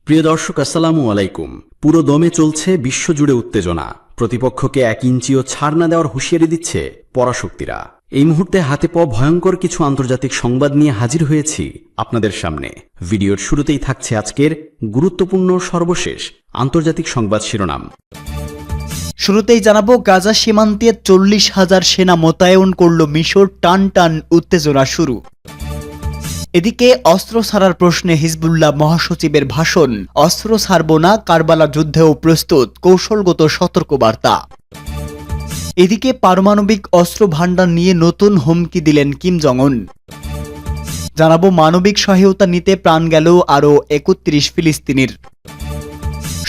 প্রিয় দর্শক, আসসালামু আলাইকুম। পুরো দমে চলছে বিশ্বজুড়ে উত্তেজনা। প্রতিপক্ষকে 1 ইঞ্চিও ছাড় না দেওয়ার হুঁশিয়ারি দিচ্ছে পরাশক্তিরা। এই মুহূর্তে হাতে পাওয়া ভয়ঙ্কর কিছু আন্তর্জাতিক সংবাদ নিয়ে হাজির হয়েছি আপনাদের সামনে। ভিডিওর শুরুতেই থাকছে আজকের গুরুত্বপূর্ণ সর্বশেষ আন্তর্জাতিক সংবাদ শিরোনাম। শুরুতেই জানাবো, গাজা সীমান্তে 40,000 সেনা মোতায়েন করল মিশর, টান টান উত্তেজনা শুরু। এদিকে অস্ত্র ছাড়ার প্রশ্নে হিজবুল্লাহ মহাসচিবের ভাষণ, অস্ত্র ছাড়ব না, কারবালা যুদ্ধেও প্রস্তুত, কৌশলগত সতর্কবার্তা। এদিকে পারমাণবিক অস্ত্র ভান্ডার নিয়ে নতুন হুমকি দিলেন কিম জং উন। জানাবো, মানবিক সহায়তা নিতে প্রাণ গেল আরও 31 ফিলিস্তিনির।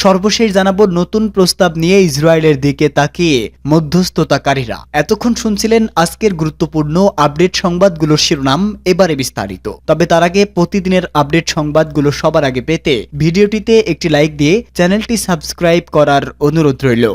সর্বশেষ জানাবো, নতুন প্রস্তাব নিয়ে ইসরায়েলের দিকে তাকিয়ে মধ্যস্থতাকারীরা। এতক্ষণ শুনছিলেন আজকের গুরুত্বপূর্ণ আপডেট সংবাদগুলোর শিরোনাম, এবারে বিস্তারিত। তবে তার আগে প্রতিদিনের আপডেট সংবাদগুলো সবার আগে পেতে ভিডিওটিতে একটি লাইক দিয়ে চ্যানেলটি সাবস্ক্রাইব করার অনুরোধ রইল।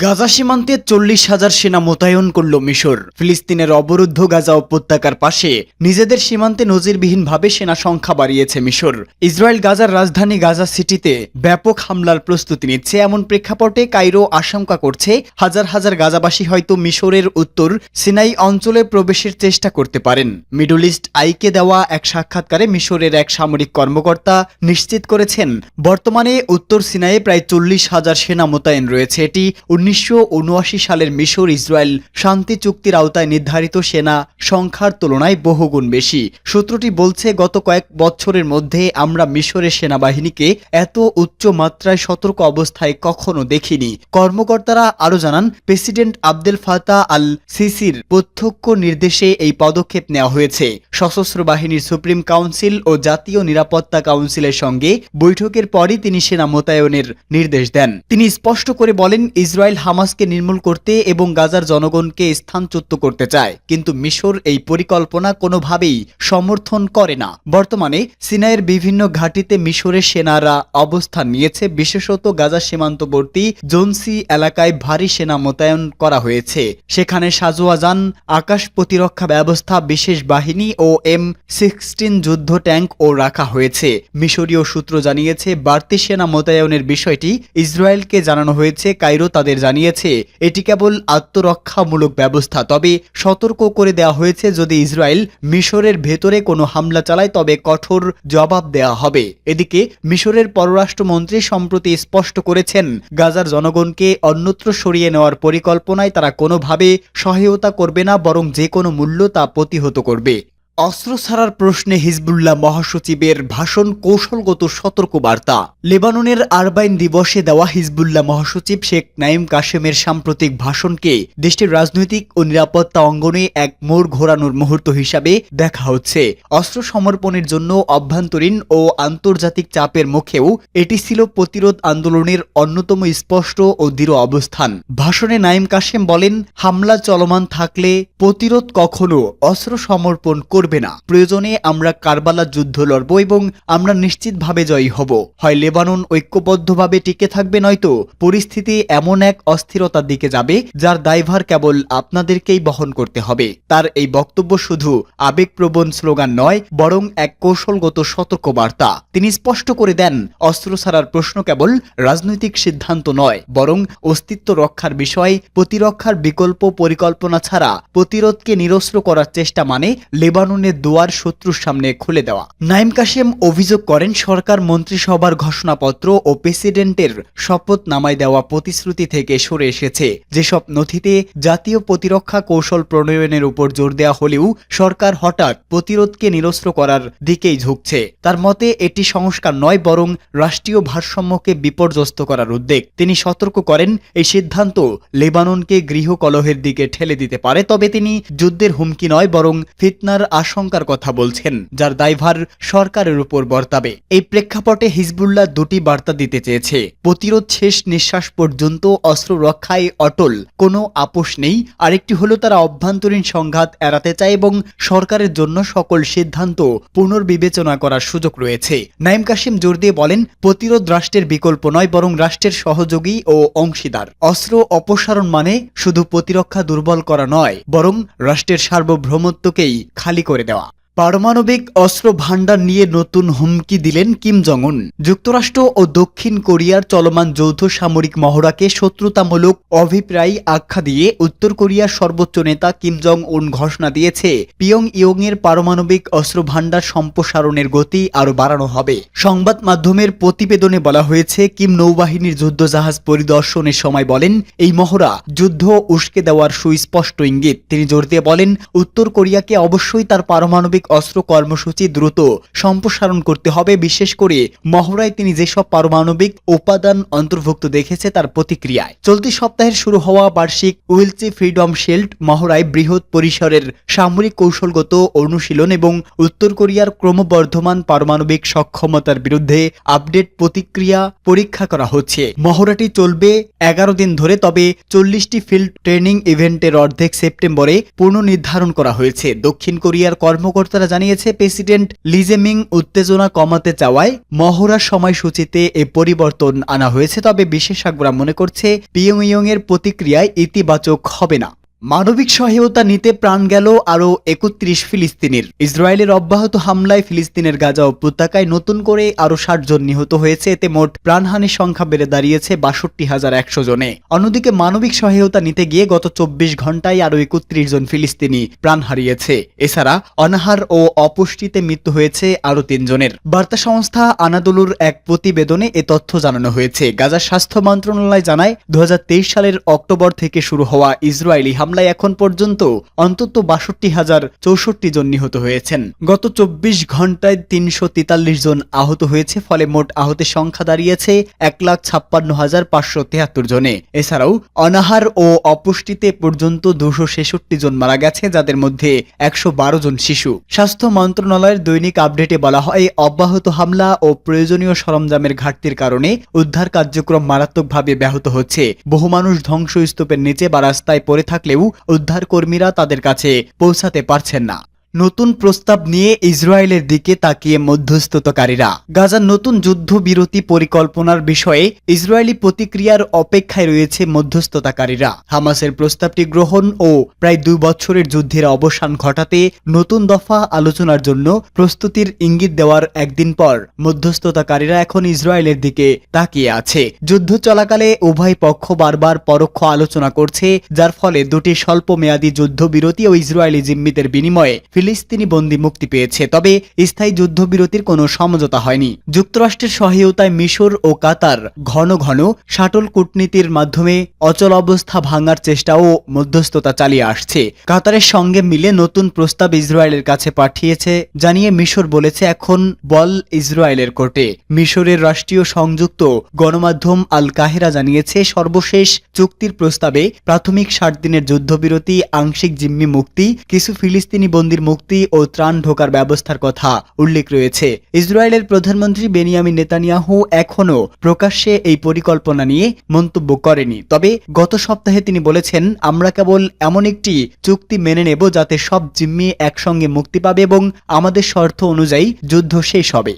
গাজা সীমান্তে 40,000 সেনা মোতায়েন করল মিশর। ফিলিস্তিনের অবরুদ্ধ গাজা উপত্যকার পাশে নিজেদের সীমান্তে নজিরবিহীনভাবে সেনা সংখ্যা বাড়িয়েছে মিশর। ইসরায়েল গাজার রাজধানী গাজা সিটিতে ব্যাপক হামলার প্রস্তুতি নিচ্ছে। এমন প্রেক্ষাপটে কায়রো আশঙ্কা করছে হাজার হাজার গাজাবাসী হয়তো মিশরের উত্তর সিনাই অঞ্চলে প্রবেশের চেষ্টা করতে পারেন। মিডল ইস্ট আইকে দেওয়া এক সাক্ষাৎকারে মিশরের এক সামরিক কর্মকর্তা নিশ্চিত করেছেন, বর্তমানে উত্তর সিনাইয়ে প্রায় 40,000 সেনা মোতায়েন রয়েছে। এটি 1979 সালের মিশর ইসরায়েল শান্তি চুক্তির আওতায় নির্ধারিত সেনা সংখ্যার তুলনায় বহুগুণ বেশি। সূত্রটি বলছে, গত কয়েক বছরের মধ্যে আমরা মিশরের সেনাবাহিনীকে এত উচ্চ মাত্রায় সতর্ক অবস্থায় কখনো দেখিনি। কর্মকর্তারা আরও জানান, প্রেসিডেন্ট আবদেল ফাতাহ আল সিসির প্রত্যক্ষ নির্দেশে এই পদক্ষেপ নেওয়া হয়েছে। সশস্ত্র বাহিনীর সুপ্রিম কাউন্সিল ও জাতীয় নিরাপত্তা কাউন্সিলের সঙ্গে বৈঠকের পরই তিনি সেনা মোতায়েনের নির্দেশ দেন। তিনি স্পষ্ট করে বলেন, ইসরায়েল হামাসকে নির্মূল করতে এবং গাজার জনগণকে স্থানচ্যুত করতে চায়, কিন্তু মিশর এই পরিকল্পনা কোনোভাবেই সমর্থন করে না। বর্তমানে সিনাইয়ের বিভিন্ন ঘাঁটিতে মিশরের সেনারা অবস্থান নিয়েছে। বিশেষত গাজা সীমান্তবর্তী জোনসি এলাকায় ভারী সেনা মোতায়েন করা হয়েছে। সেখানে সাজোয়াজান আকাশ প্রতিরক্ষা ব্যবস্থা, বিশেষ বাহিনী ও M16 যুদ্ধ ট্যাঙ্কও রাখা হয়েছে। মিশরীয় সূত্র জানিয়েছে, বাড়তি সেনা মোতায়েনের বিষয়টি ইসরায়েলকে জানানো হয়েছে। কায়রো তাদের জানিয়েছে এটি কেবল আত্মরক্ষামূলক ব্যবস্থা, তবে সতর্ক করে দেওয়া হয়েছে যদি ইসরায়েল মিশরের ভেতরে কোনো হামলা চালায় তবে কঠোর জবাব দেওয়া হবে। এদিকে মিশরের পররাষ্ট্রমন্ত্রী সম্প্রতি স্পষ্ট করেছেন, গাজার জনগণকে অন্যত্র সরিয়ে নেওয়ার পরিকল্পনায় তারা কোনোভাবে সহায়তা করবে না, বরং যে কোনো মূল্য তা প্রতিহত করবে। অস্ত্র ছাড়ার প্রশ্নে হিজবুল্লাহ মহাসচিবের ভাষণ, কৌশলগত সতর্কবার্তা। লেবাননের আরবাইন দিবসে দেওয়া হিজবুল্লাহ মহাসচিব শেখ নাঈম কাশেমের সাম্প্রতিক ভাষণকে দেশটির রাজনৈতিক ও নিরাপত্তা অঙ্গনে এক মোড় ঘোরানোর মুহূর্ত হিসাবে দেখা হচ্ছে। অস্ত্র সমর্পণের জন্য অভ্যন্তরীণ ও আন্তর্জাতিক চাপের মুখেও এটি ছিল প্রতিরোধ আন্দোলনের অন্যতম স্পষ্ট ও দৃঢ় অবস্থান। ভাষণে নাঈম কাশেম বলেন, হামলা চলমান থাকলে প্রতিরোধ কখনো অস্ত্র সমর্পণ করবে না। প্রয়োজনে আমরা কারবালা যুদ্ধ লড়ব এবং আমরা নিশ্চিতভাবে জয়ী হব। হয় লেবানন ঐক্যবদ্ধভাবে টিকে থাকবে, নয়তো পরিস্থিতি এমন এক অস্থিরতার দিকে যাবে যার দায়ভার কেবল আপনাদেরকেই বহন করতে হবে। তার এই বক্তব্য শুধু আবেগপ্রবণ স্লোগান নয়, বরং এক কৌশলগত সতর্কবার্তা। তিনি স্পষ্ট করে দেন, অস্ত্র ছাড়ার প্রশ্ন কেবল রাজনৈতিক সিদ্ধান্ত নয়, বরং অস্তিত্ব রক্ষার বিষয়। প্রতিরক্ষার বিকল্প পরিকল্পনা ছাড়া প্রতিরোধকে নিরস্ত্র করার চেষ্টা মানে লেবাননের দুয়ার শত্রুর সামনে খুলে দেওয়া। নাঈম কাশেম অভিযোগ করেন, সরকার মন্ত্রিসভার ঘোষণাপত্র ও প্রেসিডেন্টের শপথনামায় দেওয়া প্রতিশ্রুতি থেকে সরে এসেছে। যেসব নথিতে জাতীয় প্রতিরক্ষা কৌশল প্রণয়নের উপর জোর দেওয়া হলেও সরকার হঠাৎ প্রতিরোধকে নিরস্ত্র করার দিকেই ঝুঁকছে। তার মতে এটি সংস্কার নয়, বরং রাষ্ট্রীয় ভারসাম্যকে বিপর্যস্ত করার উদ্যোগ। তিনি সতর্ক করেন, এই সিদ্ধান্ত লেবাননকে গৃহকলহের দিকে ঠেলে দিতে পারে। তবে তিনি যুদ্ধের হুমকি নয়, বরং ফিতনার আশঙ্কার কথা বলছেন, যার দায়ভার সরকারের উপর বর্তাবে। এই প্রেক্ষাপটে হিজবুল্লাহ দুটি বার্তা দিতে চেয়েছে। প্রতিরোধ শেষ নিঃশ্বাস পর্যন্ত অস্ত্র রক্ষায় অটল, কোনো আপোষ নেই। আরেকটি হলো তারা অভ্যন্তরীণ সংঘাত এড়াতে চায় এবং সরকারের জন্য সকল সিদ্ধান্ত পুনর্বিবেচনা করার সুযোগ রয়েছে। নাঈম কাশেম জোর দিয়ে বলেন, প্রতিরোধ রাষ্ট্রের বিকল্প নয়, বরং রাষ্ট্রের সহযোগী ও অংশীদার। অস্ত্র অপসারণ মানে শুধু প্রতিরক্ষা দুর্বল করা নয়, বরং রাষ্ট্রের সার্বভৌমত্বকেই খালি করে দেওয়া। পারমাণবিক অস্ত্র ভান্ডার নিয়ে নতুন হুমকি দিলেন কিম জং উন। যুক্তরাষ্ট্র ও দক্ষিণ কোরিয়ার চলমান যৌথ সামরিক মহড়াকে শত্রুতামূলক অভিপ্রায় আখ্যা দিয়ে উত্তর কোরিয়ার সর্বোচ্চ নেতা কিম জং উন ঘোষণা দিয়েছে পিয়ংইয়ং এর পারমাণবিক অস্ত্র ভান্ডার সম্প্রসারণের গতি আরও বাড়ানো হবে। সংবাদ মাধ্যমের প্রতিবেদনে বলা হয়েছে, কিম নৌবাহিনীর যুদ্ধজাহাজ পরিদর্শনের সময় বলেন, এই মহড়া যুদ্ধ উস্কে দেওয়ার সুস্পষ্ট ইঙ্গিত। তিনি জোর দিয়ে বলেন, উত্তর কোরিয়াকে অবশ্যই তার পারমাণবিক অস্ত্র কর্মসূচি দ্রুত সম্প্রসারণ করতে হবে। বিশেষ করে মহড়ায় তিনি যেসব পারমাণবিক উপাদান অন্তর্ভুক্ত দেখেছে তার প্রতিক্রিয়ায়। চলতি সপ্তাহের শুরু হওয়া বার্ষিক উইলচি ফ্রিডম শিল্ড মহড়ায় বৃহৎ পরিসরের সামরিক কৌশলগত অনুশীলন এবং উত্তর কোরিয়ার ক্রমবর্ধমান পারমাণবিক সক্ষমতার বিরুদ্ধে আপডেট প্রতিক্রিয়া পরীক্ষা করা হচ্ছে। মহড়াটি চলবে 11 দিন ধরে, তবে 40টি ফিল্ড ট্রেনিং ইভেন্টের অর্ধেক সেপ্টেম্বরে পুনর্নির্ধারণ করা হয়েছে। দক্ষিণ কোরিয়ার কর্মকর্তারা জানিয়েছে, প্রেসিডেন্ট লি জে-মিং উত্তেজনা কমাতে চাওয়ায় মহড়ার সময়সূচিতে এ পরিবর্তন আনা হয়েছে। তবে বিশেষজ্ঞরা মনে করছে পিয়ংইয়ং এর প্রতিক্রিয়ায় ইতিবাচক হবে না। মানবিক সহায়তা নিতে প্রাণ গেল আরও 31 ফিলিস্তিনির। ইসরায়েলের অব্যাহত হামলায় ফিলিস্তিনের গাজা উপত্যকায় নতুন করে আরও 60 জন নিহত হয়েছে। এতে মোট প্রাণহানির সংখ্যা বেড়ে দাঁড়িয়েছে 62,100 জনে। অন্যদিকে মানবিক সহায়তা নিতে গিয়ে গত 24 ঘন্টায় আরও 31 জন ফিলিস্তিনি প্রাণ হারিয়েছে। এছাড়া অনাহার ও অপুষ্টিতে মৃত্যু হয়েছে আরও 3 জনের। বার্তা সংস্থা আনাদোলুর এক প্রতিবেদনে এ তথ্য জানানো হয়েছে। গাজার স্বাস্থ্য মন্ত্রণালয় জানায়, 2023 সালের অক্টোবর থেকে শুরু হওয়া ইসরায়েলি হামলায় এখন পর্যন্ত অন্তত 62,064 জন নিহত হয়েছেন। গত 24 ঘন্টায় 343 জন আহত হয়েছে। ফলে মোট আহতের সংখ্যা দাঁড়িয়েছে 1,56,573 জনে। এছাড়াও অনাহার ও অপুষ্টিতে পর্যন্ত 266 জন মারা গেছে, যাদের মধ্যে 112 জন শিশু। স্বাস্থ্য মন্ত্রণালয়ের দৈনিক আপডেটে বলা হয়, অব্যাহত হামলা ও প্রয়োজনীয় সরঞ্জামের ঘাটতির কারণে উদ্ধার কার্যক্রম মারাত্মকভাবে ব্যাহত হচ্ছে। বহু মানুষ ধ্বংসস্তূপের নিচে বা রাস্তায় পড়ে থাকলেও উদ্ধার কর্মীরা তাদের কাছে পৌঁছাতে পারছেন না। নতুন প্রস্তাব নিয়ে ইসরায়েলের দিকে তাকিয়ে মধ্যস্থতাকারীরা। গাজার নতুন যুদ্ধবিরতি পরিকল্পনার বিষয়ে ইসরায়েলি প্রতিক্রিয়ার অপেক্ষায় রয়েছে মধ্যস্থতাকারীরা। হামাসের প্রস্তাবটি গ্রহণ ও প্রায় 2 বছরের যুদ্ধের অবসান ঘটাতে নতুন দফা আলোচনার জন্য প্রস্তুতির ইঙ্গিত দেওয়ার একদিন পর মধ্যস্থতাকারীরা এখন ইসরায়েলের দিকে তাকিয়ে আছে। যুদ্ধ চলাকালে উভয় পক্ষ বারবার পরোক্ষ আলোচনা করছে, যার ফলে দুটি স্বল্পমেয়াদী যুদ্ধবিরতি ও ইসরায়েলি জিম্মিদের বিনিময়ে ফিলিস্তিনি বন্দী মুক্তি পেয়েছে। তবে স্থায়ী যুদ্ধবিরতির কোনো সমঝোতা হয়নি। যুক্তরাষ্ট্রের সহায়তায় মিশর ও কাতার ঘন ঘন শাটল কূটনীতির মাধ্যমে অচল অবস্থা ভাঙার চেষ্টা ও মধ্যস্থতা চালিয়ে আসছে। কাতারের সঙ্গে মিলে নতুন প্রস্তাব ইসরায়েলের কাছে পাঠিয়েছে জানিয়ে মিশর বলেছে, এখন বল ইসরায়েলের কোর্টে। মিশরের রাষ্ট্রীয় সংযুক্ত গণমাধ্যম আল কাহেরা জানিয়েছে, সর্বশেষ চুক্তির প্রস্তাবে প্রাথমিক 60 দিনের যুদ্ধবিরতি, আংশিক জিম্মি মুক্তি, কিছু ফিলিস্তিনি বন্দীর মুক্তি ও ত্রাণ ঢোকার ব্যবস্থার কথা উল্লেখ রয়েছে। ইসরায়েলের প্রধানমন্ত্রী বেনিয়ামিন নেতানিয়াহু এখনও প্রকাশ্যে এই পরিকল্পনা নিয়ে মন্তব্য করেনি। তবে গত সপ্তাহে তিনি বলেছেন, আমরা কেবল এমন একটি চুক্তি মেনে নেব যাতে সব জিম্মি একসঙ্গে মুক্তি পাবে এবং আমাদের শর্ত অনুযায়ী যুদ্ধ শেষ হবে।